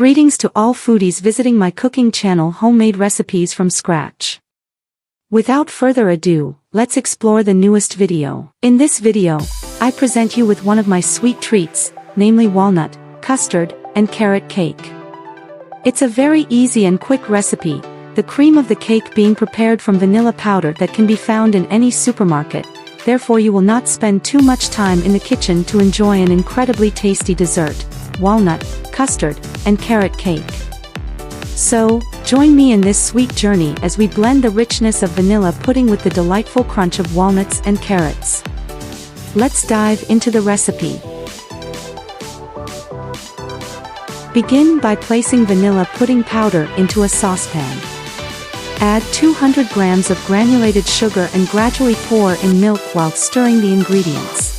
Greetings to all foodies visiting my cooking channel, Homemade Recipes from Scratch. Without further ado, let's explore the newest video. In this video, I present you with one of my sweet treats, namely walnut, custard, and carrot cake. It's a very easy and quick recipe, the cream of the cake being prepared from vanilla powder that can be found in any supermarket, therefore you will not spend too much time in the kitchen to enjoy an incredibly tasty dessert, walnut, custard, and carrot cake. So, join me in this sweet journey as we blend the richness of vanilla pudding with the delightful crunch of walnuts and carrots. Let's dive into the recipe. Begin by placing vanilla pudding powder into a saucepan. Add 200 grams of granulated sugar and gradually pour in milk while stirring the ingredients.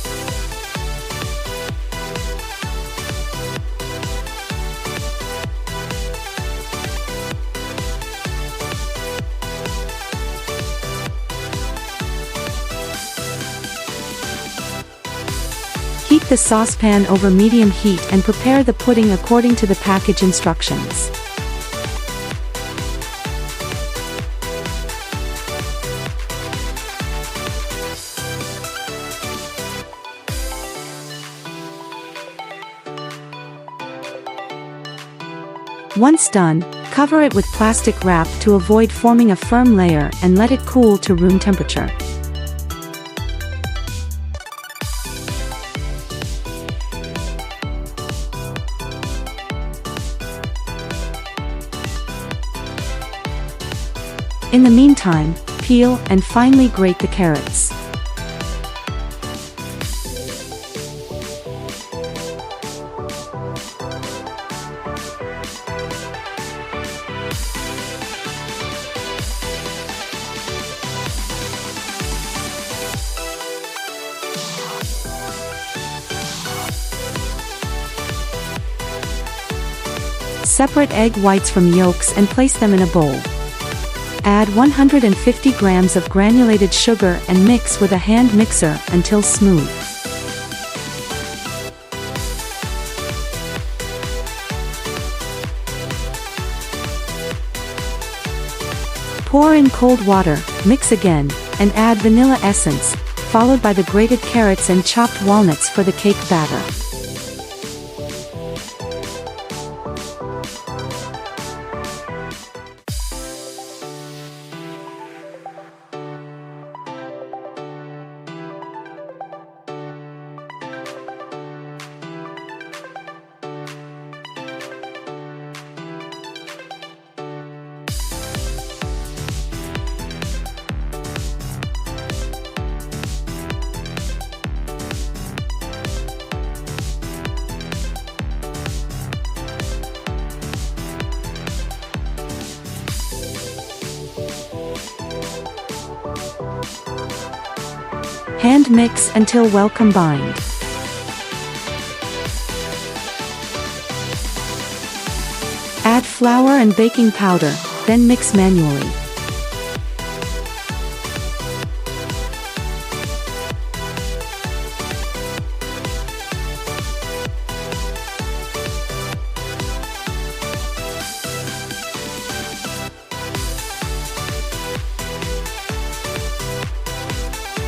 Heat the saucepan over medium heat and prepare the pudding according to the package instructions. Once done, cover it with plastic wrap to avoid forming a firm layer and let it cool to room temperature. In the meantime, peel and finely grate the carrots. Separate egg whites from yolks and place them in a bowl. Add 150 grams of granulated sugar and mix with a hand mixer until smooth. Pour in cold water, mix again, and add vanilla essence, followed by the grated carrots and chopped walnuts for the cake batter. Hand mix until well combined. Add flour and baking powder, then mix manually.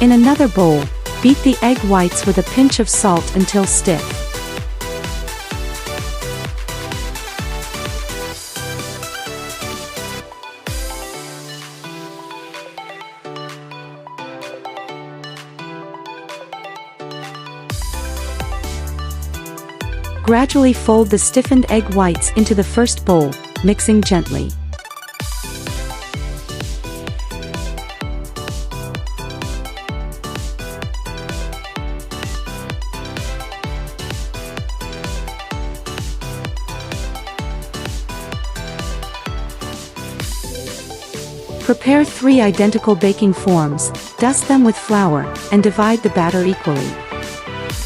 In another bowl, beat the egg whites with a pinch of salt until stiff. Gradually fold the stiffened egg whites into the first bowl, mixing gently. Prepare 3 identical baking forms, dust them with flour, and divide the batter equally.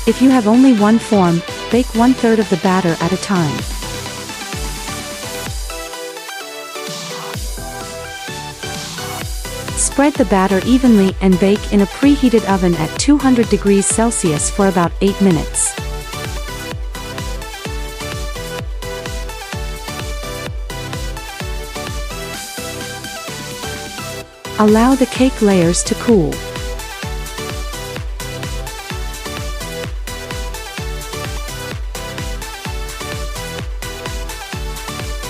If you have only one form, bake 1/3 of the batter at a time. Spread the batter evenly and bake in a preheated oven at 200 degrees Celsius for about 8 minutes. Allow the cake layers to cool.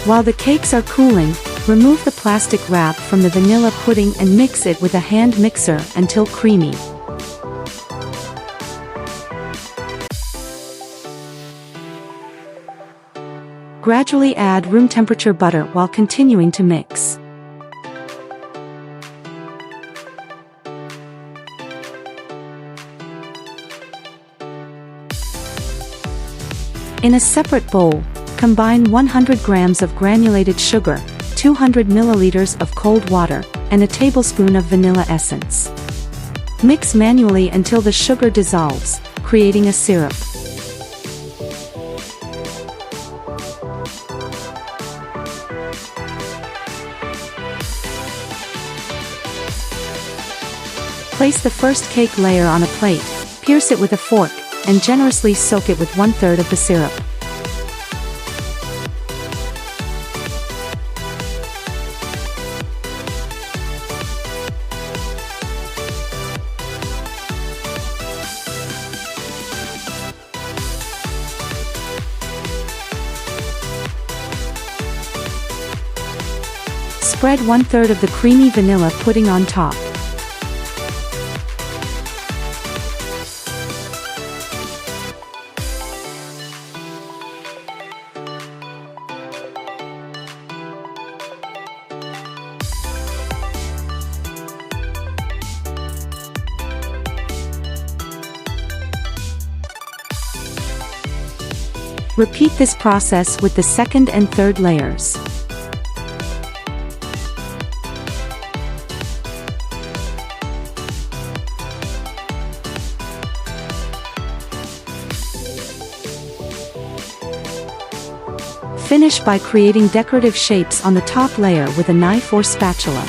While the cakes are cooling, remove the plastic wrap from the vanilla pudding and mix it with a hand mixer until creamy. Gradually add room temperature butter while continuing to mix. In a separate bowl, combine 100 grams of granulated sugar, 200 milliliters of cold water, and a tablespoon of vanilla essence. Mix manually until the sugar dissolves, creating a syrup. Place the first cake layer on a plate, pierce it with a fork, and generously soak it with 1/3 of the syrup. Spread 1/3 of the creamy vanilla pudding on top. Repeat this process with the second and third layers. Finish by creating decorative shapes on the top layer with a knife or spatula.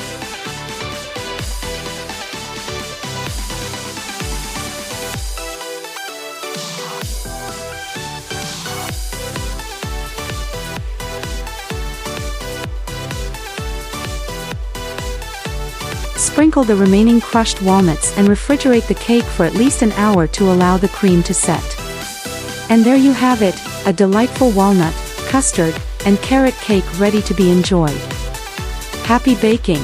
Sprinkle the remaining crushed walnuts and refrigerate the cake for at least an hour to allow the cream to set. And there you have it, a delightful walnut, custard, and carrot cake ready to be enjoyed. Happy baking!